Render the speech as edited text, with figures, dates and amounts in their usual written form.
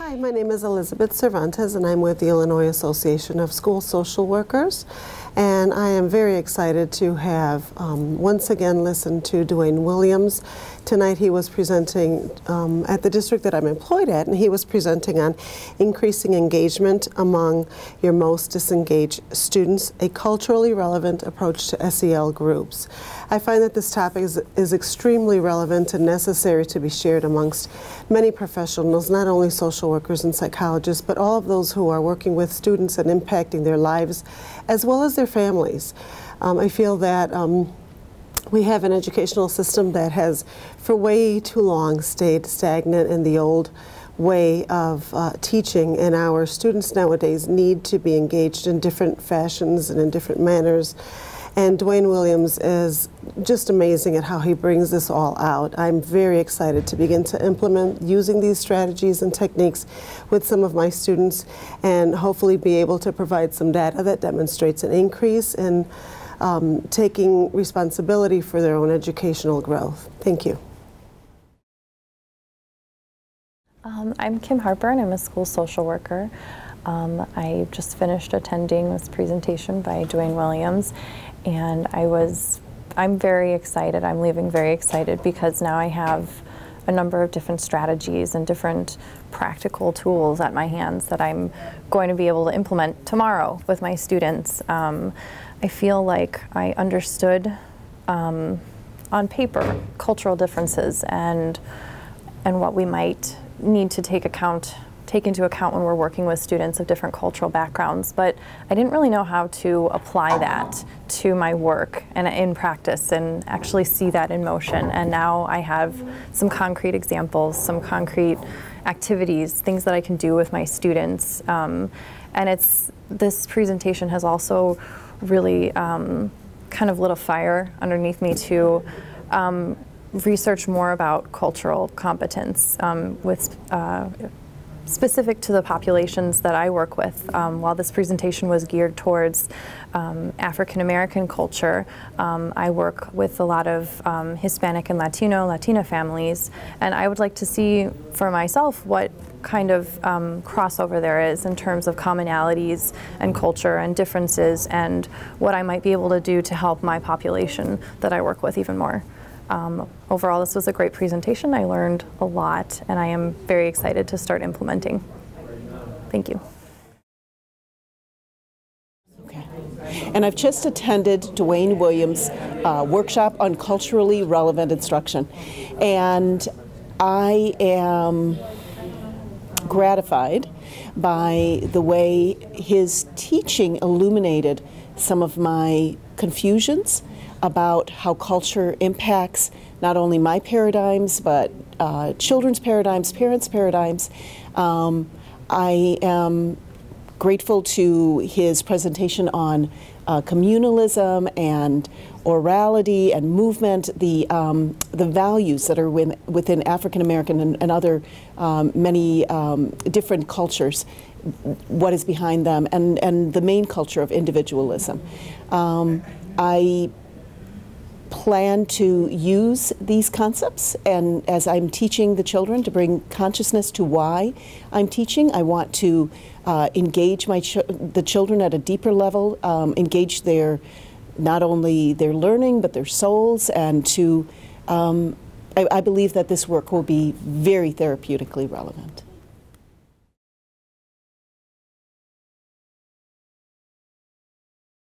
Hi, my name is Elizabeth Cervantes, and I'm with the Illinois Association of School Social Workers. And I am very excited to have once again listened to Dwayne Williams. Tonight he was presenting at the district that I'm employed at, and he was presenting on increasing engagement among your most disengaged students, a culturally relevant approach to SEL groups. I find that this topic is extremely relevant and necessary to be shared amongst many professionals, not only social workers and psychologists, but all of those who are working with students and impacting their lives as well as their families. I feel that we have an educational system that has for way too long stayed stagnant in the old way of teaching, and our students nowadays need to be engaged in different fashions and in different manners. And Dwayne Williams is just amazing at how he brings this all out. I'm very excited to begin to implement using these strategies and techniques with some of my students and hopefully be able to provide some data that demonstrates an increase in taking responsibility for their own educational growth. Thank you. I'm Kim Harper, and I'm a school social worker. I just finished attending this presentation by Dwayne Williams, and I'm very excited. I'm leaving very excited because now I have a number of different strategies and different practical tools at my hands that I'm going to be able to implement tomorrow with my students. I feel like I understood on paper cultural differences and what we might need to take into account when we're working with students of different cultural backgrounds, but I didn't really know how to apply that to my work and in practice and actually see that in motion. And now I have some concrete examples, some concrete activities, things that I can do with my students. And this presentation has also really kind of lit a fire underneath me to research more about cultural competence specific to the populations that I work with. While this presentation was geared towards African American culture, I work with a lot of Hispanic and Latina families, and I would like to see for myself what kind of crossover there is in terms of commonalities and culture and differences, and what I might be able to do to help my population that I work with even more. Overall, this was a great presentation. I learned a lot, and I am very excited to start implementing. Thank you. Okay. And I've just attended Dwayne Williams' workshop on culturally relevant instruction, and I am gratified by the way his teaching illuminated some of my confusions about how culture impacts not only my paradigms, but children's paradigms, parents' paradigms. I am grateful to his presentation on communalism and orality and movement, the values that are within African American and other many different cultures, what is behind them, and the main culture of individualism. I plan to use these concepts, and as I'm teaching the children, to bring consciousness to why I'm teaching. I want to engage the children at a deeper level, engage not only their learning but their souls, and to I believe that this work will be very therapeutically relevant.